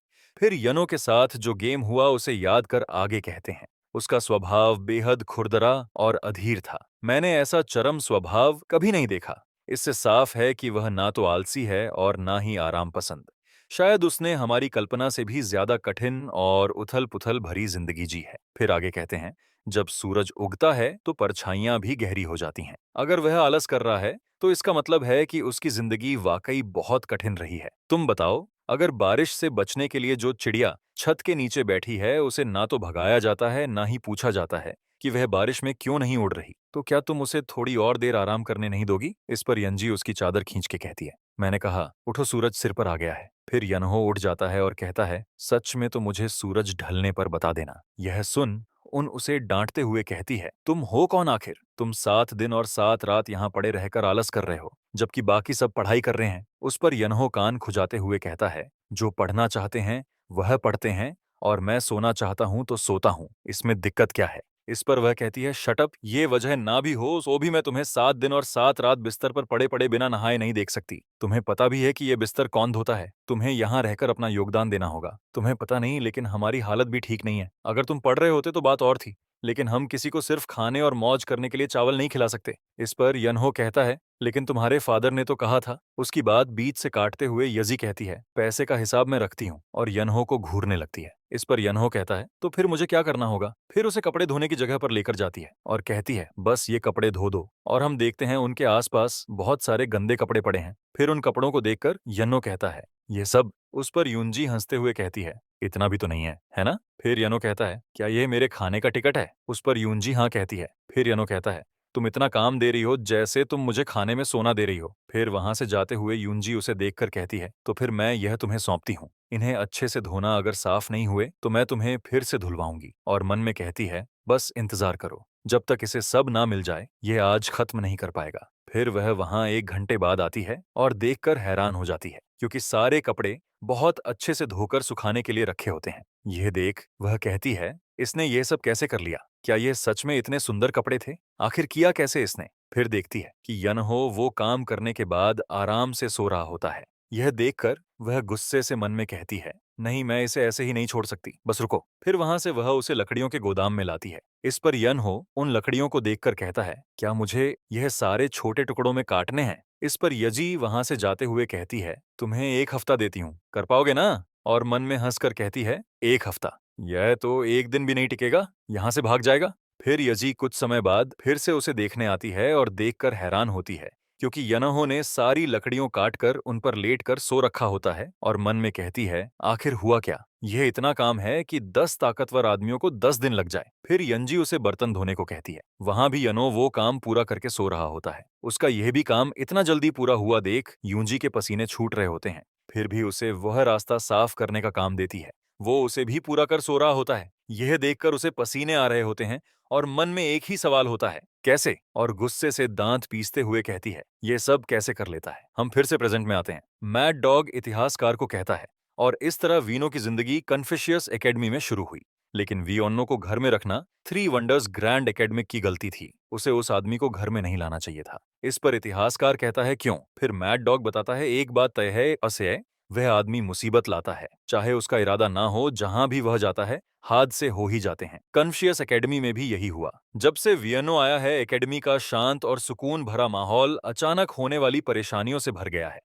फिर यनो के साथ जो गेम हुआ उसे याद कर आगे कहते हैं, उसका स्वभाव बेहद खुरदरा और अधीर था। मैंने ऐसा चरम स्वभाव कभी नहीं देखा। इससे साफ है कि वह ना तो आलसी है और ना ही आराम पसंद। शायद उसने हमारी कल्पना से भी ज्यादा कठिन और उथल-पुथल भरी जिंदगी जी है। फिर आगे कहते हैं, जब सूरज उगता है तो परछाइयां भी गहरी हो जाती हैं। अगर वह आलस कर रहा है तो इसका मतलब है कि उसकी जिंदगी वाकई बहुत कठिन रही है। तुम बताओ, अगर बारिश से बचने के लिए जो चिड़िया छत के नीचे बैठी है उसे ना तो भगाया जाता है ना ही पूछा जाता है कि वह बारिश में क्यों नहीं उड़ रही, तो क्या तुम उसे थोड़ी और देर आराम करने नहीं दोगी? इस पर यंजी उसकी चादर खींच के कहती है, मैंने कहा, उठो, सूरज सिर पर आ गया है। फिर यनहो उठ जाता है और कहता है, सच में तो मुझे सूरज ढलने पर बता देना। यह सुन उन उसे डांटते हुए कहती है, तुम हो कौन आखिर? तुम 7 दिन और 7 रात यहाँ पड़े रहकर आलस कर रहे हो, जबकि बाकी सब पढ़ाई कर रहे हैं। उस पर यनहो कान खुजाते हुए कहता है, जो पढ़ना चाहते हैं वह पढ़ते हैं, और मैं सोना चाहता हूँ तो सोता हूँ, इसमें दिक्कत क्या है? इस पर वह कहती है, शटअप, ये वजह ना भी हो तो भी मैं तुम्हें 7 दिन और 7 रात बिस्तर पर पड़े पड़े बिना नहाए नहीं देख सकती। तुम्हें पता भी है कि ये बिस्तर कौन धोता है? तुम्हें यहाँ रहकर अपना योगदान देना होगा। तुम्हें पता नहीं, लेकिन हमारी हालत भी ठीक नहीं है। अगर तुम पढ़ रहे होते तो बात और थी, लेकिन हम किसी को सिर्फ खाने और मौज करने के लिए चावल नहीं खिला सकते। इस पर यनहो कहता है, लेकिन तुम्हारे फादर ने तो कहा था। उसकी बात बीच से काटते हुए यजी कहती है, पैसे का हिसाब मैं रखती हूँ, और यनहो को घूरने लगती है। इस पर यनहो कहता है, तो फिर मुझे क्या करना होगा? फिर उसे कपड़े धोने की जगह पर लेकर जाती है और कहती है, बस ये कपड़े धो दो। और हम देखते हैं उनके आसपास बहुत सारे गंदे कपड़े पड़े हैं। फिर उन कपड़ों को देखकर यन्नो कहता है, ये सब? उस पर यूंजी हंसते हुए कहती है, इतना भी तो नहीं है ना? फिर यनो कहता है, क्या ये मेरे खाने का टिकट है? उस पर यूंजी हाँ कहती है। फिर यनो कहता है, तुम इतना काम दे रही हो जैसे तुम मुझे खाने में सोना दे रही हो। फिर वहां से जाते हुए यूंजी उसे देखकर कहती है, तो फिर मैं यह तुम्हें सौंपती हूँ। इन्हें अच्छे से धोना, अगर साफ नहीं हुए तो मैं तुम्हें फिर से धुलवाऊंगी। और मन में कहती है, बस इंतजार करो, जब तक इसे सब ना मिल जाए ये आज खत्म नहीं कर पाएगा। फिर वह वहां 1 घंटे बाद आती है और देखकर हैरान हो जाती है, क्योंकि सारे कपड़े बहुत अच्छे से धोकर सुखाने के लिए रखे होते हैं। यह देख वह कहती है, इसने ये सब कैसे कर लिया? क्या ये सच में इतने सुंदर कपड़े थे? आखिर किया कैसे इसने? फिर देखती है कि यनहो वो काम करने के बाद आराम से सो रहा होता है। यह देखकर वह गुस्से से मन में कहती है, नहीं, मैं इसे ऐसे ही नहीं छोड़ सकती, बस रुको। फिर वहां से वह उसे लकड़ियों के गोदाम में लाती है। इस पर यनहो उन लकड़ियों को देखकर कहता है, क्या मुझे यह सारे छोटे टुकड़ों में काटने हैं? इस पर यजी वहां से जाते हुए कहती है, तुम्हें 1 हफ्ता देती हूँ, कर पाओगे ना? और मन में हंसकर कहती है, 1 हफ्ता? यह तो एक दिन भी नहीं टिकेगा, यहाँ से भाग जाएगा। फिर यजी कुछ समय बाद फिर से उसे देखने आती है और देखकर हैरान होती है, क्योंकि यनहो ने सारी लकड़ियों काटकर उन पर लेटकर सो रखा होता है, और मन में कहती है, आखिर हुआ क्या? यह इतना काम है कि 10 ताकतवर आदमियों को 10 दिन लग जाए। फिर यंजी उसे बर्तन धोने को कहती है। वहां भी यनो वो काम पूरा करके सो रहा होता है। उसका यह भी काम इतना जल्दी पूरा हुआ देख यूंजी के पसीने छूट रहे होते हैं। फिर भी उसे वह रास्ता साफ करने का काम देती है। वो उसे भी पूरा कर सो रहा होता है। यह देखकर उसे पसीने आ रहे होते हैं और मन में एक ही सवाल होता है, कैसे? और गुस्से से दांत पीसते हुए कहती है, ये सब कैसे कर लेता है? हम फिर से प्रेजेंट में आते हैं। मैड डॉग इतिहासकार को कहता है, और इस तरह वीनो की जिंदगी कन्फ्यूशियस एकेडमी में शुरू हुई। लेकिन वियोन्नो को घर में रखना 3 वंडर्स ग्रैंड एकेडमिक की गलती थी। उसे उस आदमी को घर में नहीं लाना चाहिए था। इस पर इतिहासकार कहता है, क्यों? फिर मैड डॉग बताता है, एक बात तय है असे, वह आदमी मुसीबत लाता है। चाहे उसका इरादा ना हो, जहां भी वह जाता है हादसे हो ही जाते हैं। कन्फ्यूशियस एकेडमी में भी यही हुआ। जब से वियनो आया है, एकेडमी का शांत और सुकून भरा माहौल अचानक होने वाली परेशानियों से भर गया है।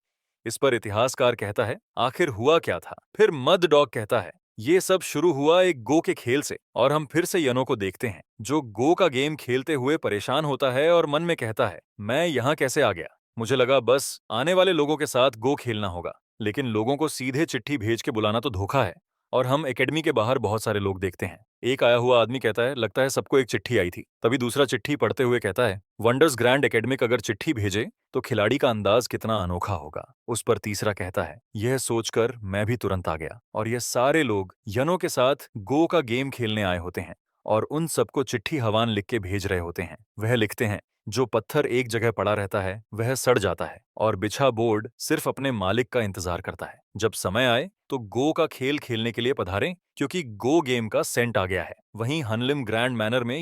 इस पर इतिहासकार कहता है, आखिर हुआ क्या था? फिर मद डॉग कहता है, ये सब शुरू हुआ एक गो के खेल से। और हम फिर से यनो को देखते हैं, जो गो का गेम खेलते हुए परेशान होता है और मन में कहता है, मैं यहाँ कैसे आ गया? मुझे लगा बस आने वाले लोगों के साथ गो खेलना होगा, लेकिन लोगों को सीधे चिट्ठी भेज के बुलाना तो धोखा है। और हम एकेडमी के बाहर बहुत सारे लोग देखते हैं। एक आया हुआ आदमी कहता है, लगता है सबको एक चिट्ठी आई थी। तभी दूसरा चिट्ठी पढ़ते हुए कहता है, वंडर्स ग्रैंड एकेडमिक अगर चिट्ठी भेजे तो खिलाड़ी का अंदाज कितना अनोखा होगा। उस पर तीसरा कहता है, यह सोचकर मैं भी तुरंत आ गया। और ये सारे लोग यनो के साथ गो का गेम खेलने आए होते हैं और उन सबको चिट्ठी हवान लिख के भेज रहे होते हैं। वह लिखते हैं, जो पत्थर एक जगह पड़ा रहता है वह सड़ जाता है और बिछा बोर्ड सिर्फ अपने मालिक का इंतजार करता है। जब समय आए तो गो का खेल खेलने के लिए पधारें, क्योंकि गो गेम का सेंट आ गया है। वहीं हनलिम ग्रैंड मैनर में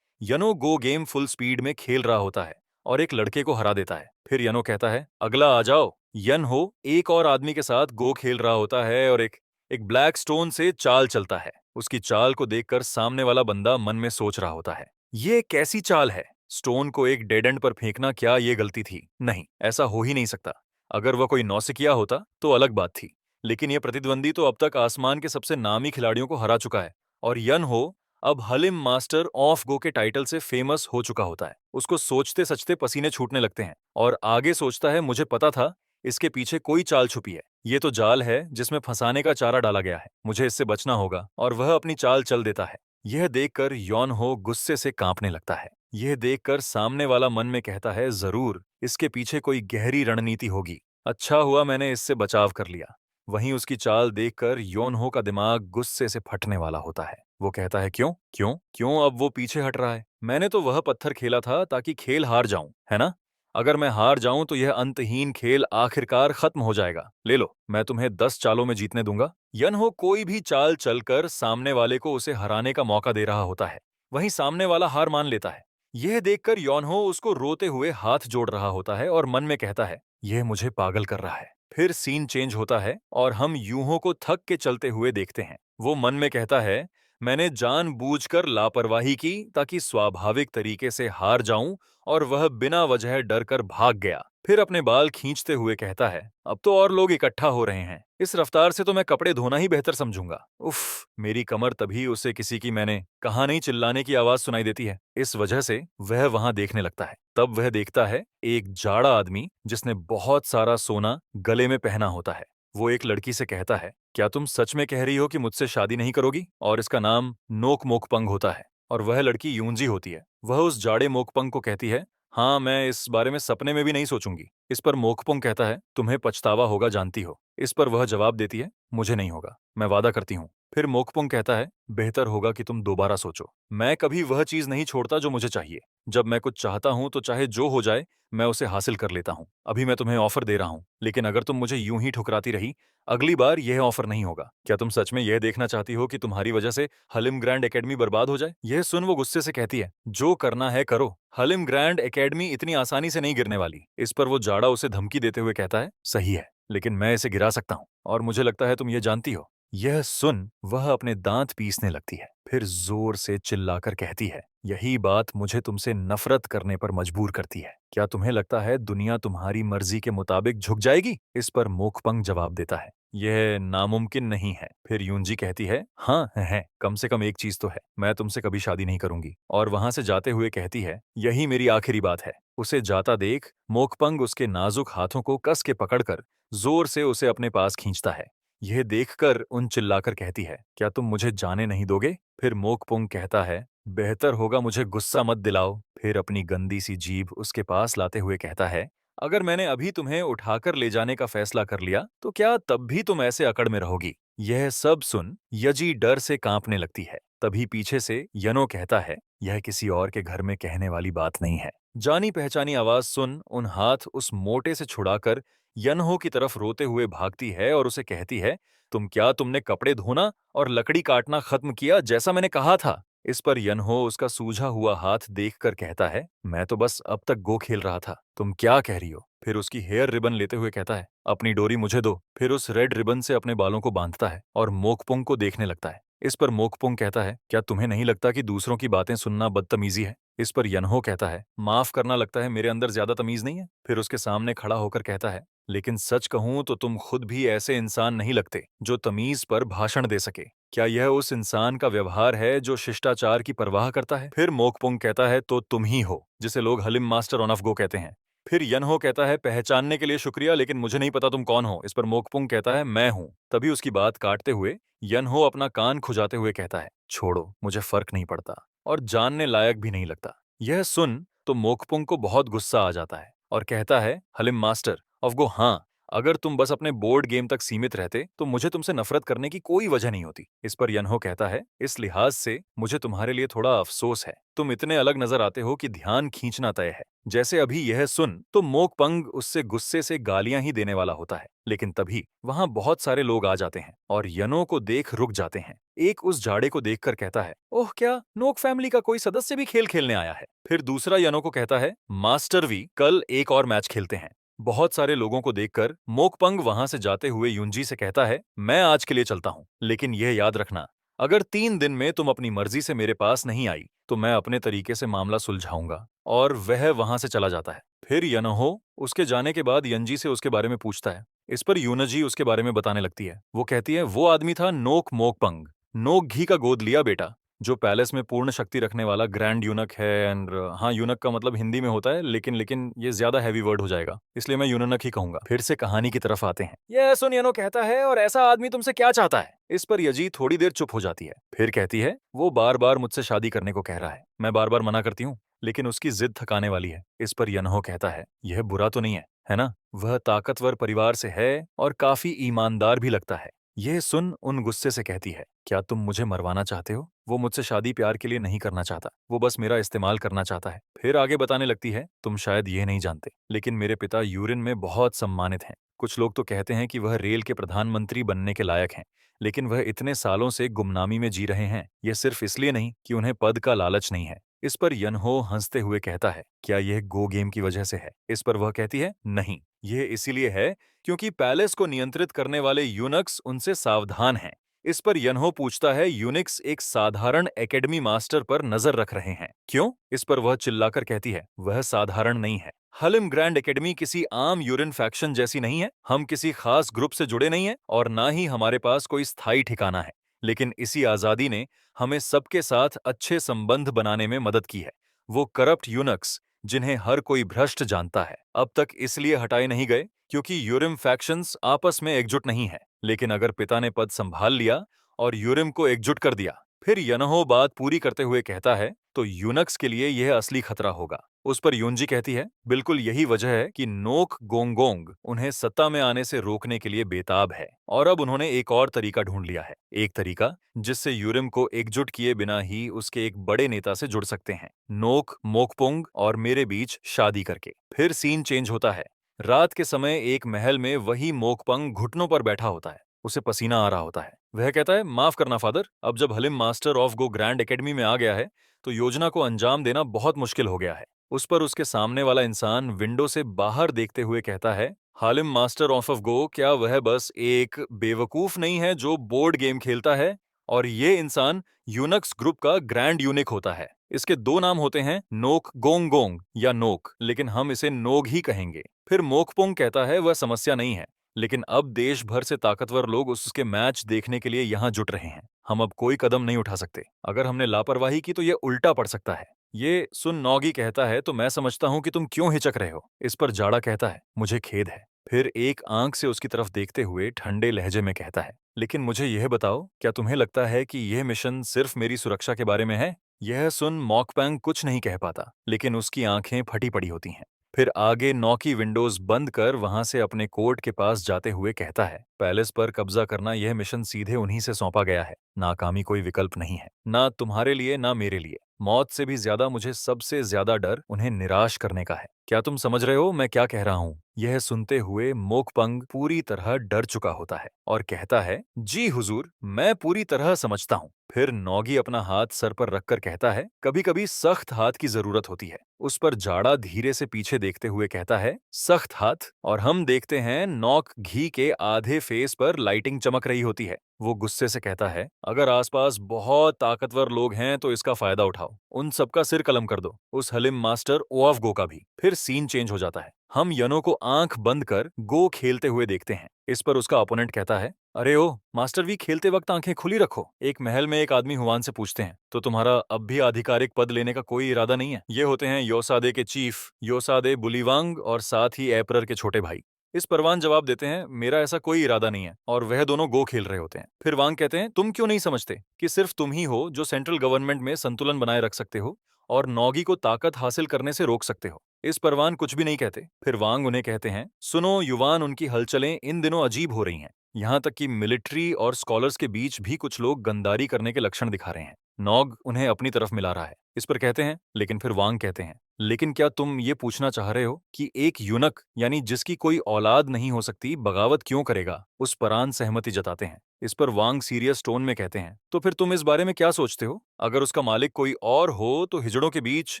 यनो गो गेम फुल स्पीड में खेल रहा होता है और एक लड़के को हरा देता है। फिर यनो कहता है, अगला आ जाओ। यन हो एक और आदमी के साथ गो खेल रहा होता है और एक ब्लैक स्टोन से चाल चलता है। उसकी चाल को देखकर सामने वाला बंदा मन में सोच रहा होता है, ये कैसी चाल है? स्टोन को एक डेड एंड पर फेंकना क्या ये गलती थी? नहीं, ऐसा हो ही नहीं सकता। अगर वह कोई नौसिखिया होता तो अलग बात थी, लेकिन यह प्रतिद्वंदी तो अब तक आसमान के सबसे नामी खिलाड़ियों को हरा चुका है। और यन हो अब हलिम मास्टर ऑफ गो के टाइटल से फेमस हो चुका होता है। उसको सोचते सचते पसीने छूटने लगते हैं और आगे सोचता है, मुझे पता था इसके पीछे कोई चाल छुपी है। ये तो जाल है जिसमें फंसाने का चारा डाला गया है। मुझे इससे बचना होगा। और वह अपनी चाल चल देता है। यह देखकर यौन हो गुस्से से कांपने लगता है। यह देखकर सामने वाला मन में कहता है, जरूर इसके पीछे कोई गहरी रणनीति होगी। अच्छा हुआ मैंने इससे बचाव कर लिया। वहीं उसकी चाल देखकर योनहो का दिमाग गुस्से से फटने वाला होता है। वो कहता है, क्यों क्यों क्यों अब वो पीछे हट रहा है? मैंने तो वह पत्थर खेला था ताकि खेल हार जाऊं, है ना? अगर मैं हार जाऊं तो यह अंतहीन खेल आखिरकार खत्म हो जाएगा। ले लो, मैं तुम्हें 10 चालों में जीतने दूंगा। यनहो कोई भी चाल चलकर सामने वाले को उसे हराने का मौका दे रहा होता है। वहीं सामने वाला हार मान लेता है। यह देखकर योनहो उसको रोते हुए हाथ जोड़ रहा होता है और मन में कहता है, यह मुझे पागल कर रहा है। फिर सीन चेंज होता है और हम यूहो को थक के चलते हुए देखते हैं। वो मन में कहता है, मैंने जानबूझकर लापरवाही की ताकि स्वाभाविक तरीके से हार जाऊं, और वह बिना वजह डर कर भाग गया। फिर अपने बाल खींचते हुए कहता है, अब तो और लोग इकट्ठा हो रहे हैं। इस रफ्तार से तो मैं कपड़े धोना ही बेहतर समझूंगा। उफ, मेरी कमर। तभी उसे किसी की मैंने कहा नहीं चिल्लाने की आवाज सुनाई देती है। इस वजह से वह वहां देखने लगता है। तब वह देखता है एक जाड़ा आदमी जिसने बहुत सारा सोना गले में पहना होता है। वो एक लड़की से कहता है, क्या तुम सच में कह रही हो कि मुझसे शादी नहीं करोगी? और इसका नाम नोक मोकपंग होता है और वह लड़की यूंजी होती है। वह उस जाड़े मोकपंग को कहती है, हाँ, मैं इस बारे में सपने में भी नहीं सोचूंगी। इस पर मोकपुंग कहता है, तुम्हें पछतावा होगा जानती हो। इस पर वह जवाब देती है, मुझे नहीं होगा, मैं वादा करती हूँ। फिर मोकपुंग कहता है, बेहतर होगा कि तुम दोबारा सोचो। मैं कभी वह चीज नहीं छोड़ता जो मुझे चाहिए। जब मैं कुछ चाहता हूँ तो चाहे जो हो जाए मैं उसे हासिल कर लेता हूँ। अभी मैं तुम्हें ऑफर दे रहा हूँ, लेकिन अगर तुम मुझे यूं ही ठुकराती रही, अगली बार यह ऑफर नहीं होगा। क्या तुम सच में यह देखना चाहती हो कि तुम्हारी वजह से हलिम ग्रैंड एकेडमी बर्बाद हो जाए? यह सुन वो गुस्से से कहती है, जो करना है करो, हलिम ग्रैंड एकेडमी इतनी आसानी से नहीं गिरने वाली। इस पर वो जाड़ा उसे धमकी देते हुए कहता है, सही है, लेकिन मैं इसे गिरा सकता हूँ और मुझे लगता है तुम ये जानती हो। यह सुन वह अपने दांत पीसने लगती है, फिर जोर से चिल्लाकर कहती है, यही बात मुझे तुमसे नफरत करने पर मजबूर करती है। क्या तुम्हें लगता है दुनिया तुम्हारी मर्जी के मुताबिक झुक जाएगी? इस पर मोकपंग जवाब देता है, यह नामुमकिन नहीं है। फिर यूंजी कहती है, हाँ है, कम से कम एक चीज तो है, मैं तुमसे कभी शादी नहीं करूंगी। और वहां से जाते हुए कहती है, यही मेरी आखिरी बात है। उसे जाता देख मोकपंग उसके नाजुक हाथों को कस के पकड़कर जोर से उसे अपने पास खींचता है। यह देखकर उन चिल्लाकर कहती है, क्या तुम मुझे जाने नहीं दोगे? फिर मोकपुंग कहता है, बेहतर होगा मुझे गुस्सा मत दिलाओ। फिर अपनी गंदी सी जीभ उसके पास लाते हुए कहता है, अगर मैंने अभी तुम्हें उठाकर ले जाने का फैसला कर लिया तो क्या तब भी तुम ऐसे अकड़ में रहोगी? यह सब सुन यजी डर से कांपने लगती है। तभी पीछे से यनो कहता है, यह किसी और के घर में कहने वाली बात नहीं है। जानी पहचानी आवाज सुन उन हाथ उस मोटे से छुड़ाकर यनहो की तरफ रोते हुए भागती है और उसे कहती है, तुमने कपड़े धोना और लकड़ी काटना खत्म किया जैसा मैंने कहा था? इस पर यनहो उसका सूझा हुआ हाथ देखकर कहता है, मैं तो बस अब तक गो खेल रहा था, तुम क्या कह रही हो? फिर उसकी हेयर रिबन लेते हुए कहता है, अपनी डोरी मुझे दो। फिर उस रेड रिबन से अपने बालों को बांधता है और मोकपुंग को देखने लगता है। इस पर मोकपुंग कहता है, क्या तुम्हें नहीं लगता कि दूसरों की बातें सुनना बदतमीजी है? इस पर यनहो कहता है, माफ करना, लगता है मेरे अंदर ज्यादा तमीज नहीं है। फिर उसके सामने खड़ा होकर कहता है, लेकिन सच कहूं तो तुम खुद भी ऐसे इंसान नहीं लगते जो तमीज पर भाषण दे सके। क्या यह उस इंसान का व्यवहार है जो शिष्टाचार की परवाह करता है? फिर मोकपुंग कहता है, तो तुम ही हो जिसे लोग हलिम मास्टर ऑन ऑफ गो कहते हैं। फिर यनहो कहता है, पहचानने के लिए शुक्रिया, लेकिन मुझे नहीं पता तुम कौन हो। इस पर मोकपुंग कहता है, मैं हूं। तभी उसकी बात काटते हुए यनहो अपना कान खुजाते हुए कहता है, छोड़ो, मुझे फर्क नहीं पड़ता और जानने लायक भी नहीं लगता। यह सुन तो मोकपुंग को बहुत गुस्सा आ जाता है और कहता है, हलिम मास्टर ऑफ गो, हाँ, अगर तुम बस अपने बोर्ड गेम तक सीमित रहते तो मुझे तुमसे नफरत करने की कोई वजह नहीं होती। इस पर यनहो कहता है, इस लिहाज से मुझे तुम्हारे लिए थोड़ा अफसोस है, तुम इतने अलग नजर आते हो कि ध्यान खींचना तय है। जैसे अभी यह सुन तो मोकपंग उससे गुस्से से गालियां ही देने वाला होता है, लेकिन तभी वहां बहुत सारे लोग आ जाते हैं और यनो को देख रुक जाते हैं। एक उस झाड़े को देखकर कहता है, ओह, क्या नोक फैमिली का कोई सदस्य भी खेल खेलने आया है? फिर दूसरा यनो को कहता है, मास्टर वी, कल एक और मैच खेलते हैं। बहुत सारे लोगों को देखकर मोकपंग वहां से जाते हुए युंजी से कहता है, मैं आज के लिए चलता हूं, लेकिन यह याद रखना, अगर 3 दिन में तुम अपनी मर्जी से मेरे पास नहीं आई तो मैं अपने तरीके से मामला सुलझाऊंगा। और वह वहां से चला जाता है। फिर यनहो उसके जाने के बाद यंजी से उसके बारे में पूछता है। इस पर यूनजी उसके बारे में बताने लगती है। वो कहती है, वो आदमी था नोक मोकपंग, नोक घी का गोद लिया बेटा, जो पैलेस में पूर्ण शक्ति रखने वाला ग्रैंड यूनक है। एंड हाँ, यूनक का मतलब हिंदी में होता है, लेकिन ये ज्यादा हैवी वर्ड हो जाएगा, इसलिए मैं यूनक ही कहूंगा। फिर से कहानी की तरफ आते हैं। यह सुन यनो कहता है, और ऐसा आदमी तुमसे क्या चाहता है? इस पर यजी थोड़ी देर चुप हो जाती है, फिर कहती है, वो बार बार मुझसे शादी करने को कह रहा है, मैं बार बार मना करती हूँ, लेकिन उसकी जिद थकाने वाली है। इस पर यनहो कहता है बुरा तो नहीं है ना? वह ताकतवर परिवार से है और काफी ईमानदार भी लगता है। यह सुन उन गुस्से से कहती है, क्या तुम मुझे मरवाना चाहते हो? वो मुझसे शादी प्यार के लिए नहीं करना चाहता, वो बस मेरा इस्तेमाल करना चाहता है। फिर आगे बताने लगती है, तुम शायद ये नहीं जानते, लेकिन मेरे पिता यूरिन में बहुत सम्मानित हैं। कुछ लोग तो कहते हैं कि वह रेल के प्रधानमंत्री बनने के लायक हैं, लेकिन वह इतने सालों से गुमनामी में जी रहे हैं, यह सिर्फ इसलिए नहीं कि उन्हें पद का लालच नहीं है। इस पर यनहो हंसते हुए कहता है, क्या यह गो गेम की वजह से है? इस पर वह कहती है, नहीं, यह इसीलिए है क्योंकि पैलेस को नियंत्रित करने वाले यूनक्स उनसे सावधान हैं। इस पर यनहो पूछता है, यूनिक्स एक साधारण एकेडमी मास्टर पर नजर रख रहे हैं, क्यों? इस पर वह चिल्लाकर कहती है, वह साधारण नहीं है। हलिम ग्रैंड एकेडमी किसी आम यूरिन फैक्शन जैसी नहीं है, हम किसी खास ग्रुप से जुड़े नहीं हैं और ना ही हमारे पास कोई स्थायी ठिकाना है, लेकिन इसी आजादी ने हमें सबके साथ अच्छे संबंध बनाने में मदद की है। वो करप्ट यूनक्स जिन्हें हर कोई भ्रष्ट जानता है, अब तक इसलिए हटाए नहीं गए क्योंकि यूरिम फैक्शंस आपस में एकजुट नहीं है, लेकिन अगर पिता ने पद संभाल लिया और यूरिम को एकजुट कर दिया, फिर यनहो बात पूरी करते हुए कहता है, तो यूनक्स के लिए यह असली खतरा होगा। उस पर यूनजी कहती है, बिल्कुल यही वजह है कि नोक गोंगोंग उन्हें सत्ता में आने से रोकने के लिए बेताब है और अब उन्होंने एक और तरीका ढूंढ लिया है, एक तरीका जिससे यूरिम को एकजुट किए बिना ही उसके एक बड़े नेता से जुड़ सकते हैं, नोक मोकपुंग और मेरे बीच शादी करके। फिर सीन चेंज होता है। रात के समय एक महल में वही मोकपंग घुटनों पर बैठा होता है, उसे पसीना आ रहा होता है। वह कहता है, माफ करना फादर, अब जब Halim master of go grand academy में आ गया है तो योजना को अंजाम देना बहुत मुश्किल हो गया है। उस पर उसके सामने वाला इंसान विंडो से बाहर देखते हुए कहता है, हालिम मास्टर ऑफ गो, क्या वह बस एक बेवकूफ नहीं है जो बोर्ड गेम खेलता है? और ये इंसान यूनक्स ग्रुप का ग्रैंड यूनिक होता है। इसके दो नाम होते हैं, नोक गोंग गोंग या नोक, लेकिन हम इसे नोग ही कहेंगे। फिर मोकपोंग कहता है वह समस्या नहीं है, लेकिन अब देश भर से ताकतवर लोग उसके मैच देखने के लिए यहाँ जुट रहे हैं। हम अब कोई कदम नहीं उठा सकते। अगर हमने लापरवाही की तो ये उल्टा पड़ सकता है। ये सुन नौगी कहता है, तो मैं समझता हूँ कि तुम क्यों हिचक रहे हो। इस पर जाड़ा कहता है, मुझे खेद है। फिर एक आंख से उसकी तरफ देखते हुए ठंडे लहजे में कहता है, लेकिन मुझे यह बताओ, क्या तुम्हें लगता है कि यह मिशन सिर्फ मेरी सुरक्षा के बारे में है? यह सुन मॉकपैंग कुछ नहीं कह पाता, लेकिन उसकी आंखें फटी पड़ी होती हैं। फिर आगे नौ की विंडोज बंद कर वहां से अपने कोर्ट के पास जाते हुए कहता है, पैलेस पर कब्जा करना यह मिशन सीधे उन्हीं से सौंपा गया है। नाकामी कोई विकल्प नहीं है, ना तुम्हारे लिए ना मेरे लिए। मौत से भी ज्यादा मुझे सबसे ज्यादा डर उन्हें निराश करने का है। क्या तुम समझ रहे हो मैं क्या कह रहा हूँ? यह सुनते हुए मोकपंग पूरी तरह डर चुका होता है और कहता है, जी हुजूर, मैं पूरी तरह समझता हूँ। फिर नौगी अपना हाथ सर पर रखकर कहता है, कभी कभी सख्त हाथ की जरूरत होती है। उस पर जाड़ा धीरे से पीछे देखते हुए कहता है, सख्त हाथ? और हम देखते हैं नौक घी के आधे फेस पर लाइटिंग चमक रही होती है। वो गुस्से से कहता है, अगर आसपास बहुत ताकतवर लोग हैं तो इसका फायदा उठाओ, उन सबका सिर कलम कर दो, उस हलिम मास्टर ओआफ गो का भी। फिर सीन चेंज हो जाता है। हम यनो को आंख बंद कर गो खेलते हुए देखते हैं। इस पर उसका ओपोनेंट कहता है, अरे ओ मास्टर, वी खेलते वक्त आंखें खुली रखो। एक महल में एक आदमी हुआन से पूछते हैं, तो तुम्हारा अब भी आधिकारिक पद लेने का कोई इरादा नहीं है? ये होते हैं योसादे के चीफ योसादे बुलीवांग और साथ ही एपरर के छोटे भाई। इस पर वांग जवाब देते हैं, मेरा ऐसा कोई इरादा नहीं है, और वह दोनों गो खेल रहे होते हैं। फिर वांग कहते हैं, तुम क्यों नहीं समझते कि सिर्फ तुम ही हो जो सेंट्रल गवर्नमेंट में संतुलन बनाए रख सकते हो और नौगी को ताकत हासिल करने से रोक सकते हो। इस पर वान कुछ भी नहीं कहते। फिर वांग उन्हें कहते हैं, सुनो युवान, उनकी हलचलें इन दिनों अजीब हो रही हैं। यहाँ तक कि मिलिट्री और स्कॉलर्स के बीच भी कुछ लोग गंदारी करने के लक्षण दिखा रहे हैं। नॉग उन्हें अपनी तरफ मिला रहा है। इस पर कहते हैं, लेकिन फिर वांग कहते हैं, लेकिन क्या तुम ये पूछना चाह रहे हो कि एक यूनक यानी जिसकी कोई औलाद नहीं हो सकती बगावत क्यों करेगा? उस परान सहमति जताते हैं। इस पर वांग सीरियस टोन में कहते हैं, तो फिर तुम इस बारे में क्या सोचते हो? अगर उसका मालिक कोई और हो तो हिजड़ों के बीच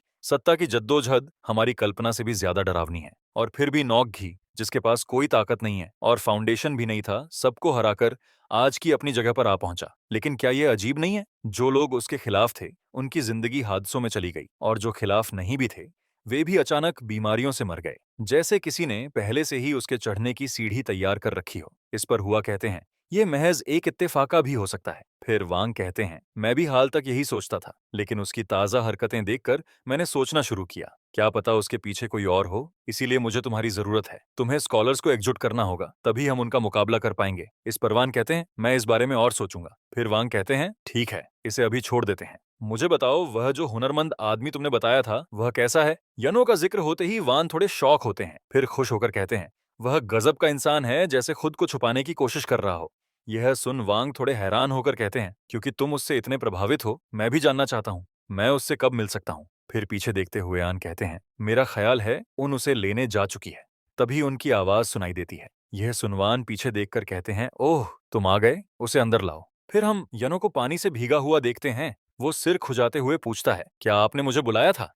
सत्ता की जद्दोजहद हमारी कल्पना से भी ज्यादा डरावनी है। और फिर भी नॉग घी, जिसके पास कोई ताकत नहीं है और फाउंडेशन भी नहीं था, सबको हराकर आज की अपनी जगह पर आ पहुंचा। लेकिन क्या यह अजीब नहीं है? जो लोग उसके खिलाफ थे उनकी जिंदगी हादसों में चली गई, और जो खिलाफ नहीं भी थे वे भी अचानक बीमारियों से मर गए, जैसे किसी ने पहले से ही उसके चढ़ने की सीढ़ी तैयार कर रखी हो। इस पर हुआ कहते हैं, यह महज एक इत्तेफाका भी हो सकता है। फिर वांग कहते हैं, मैं भी हाल तक यही सोचता था, लेकिन उसकी ताजा हरकतें देखकर मैंने सोचना शुरू किया, क्या पता उसके पीछे कोई और हो। इसीलिए मुझे तुम्हारी जरूरत है। तुम्हें स्कॉलर्स को एकजुट करना होगा, तभी हम उनका मुकाबला कर पाएंगे। इस पर वांग कहते हैं, मैं इस बारे में और सोचूंगा। फिर वांग कहते हैं, ठीक है, इसे अभी छोड़ देते हैं। मुझे बताओ, वह जो हुनरमंद आदमी तुमने बताया था वह कैसा है? यनो का जिक्र होते ही वान थोड़े शौक होते हैं, फिर खुश होकर कहते हैं, वह गजब का इंसान है, जैसे खुद को छुपाने की कोशिश कर रहा हो। यह सुन वांग थोड़े हैरान होकर कहते हैं, क्योंकि तुम उससे इतने प्रभावित हो, मैं भी जानना चाहता हूँ, मैं उससे कब मिल सकता हूँ? फिर पीछे देखते हुए आन कहते हैं, मेरा ख्याल है उन उसे लेने जा चुकी है। तभी उनकी आवाज सुनाई देती है। यह सुनवान पीछे देखकर कहते हैं, ओह तुम आ गए, उसे अंदर लाओ। फिर हम यनो को पानी से भीगा हुआ देखते हैं। वो सिर खुजाते हुए पूछता है, क्या आपने मुझे बुलाया था?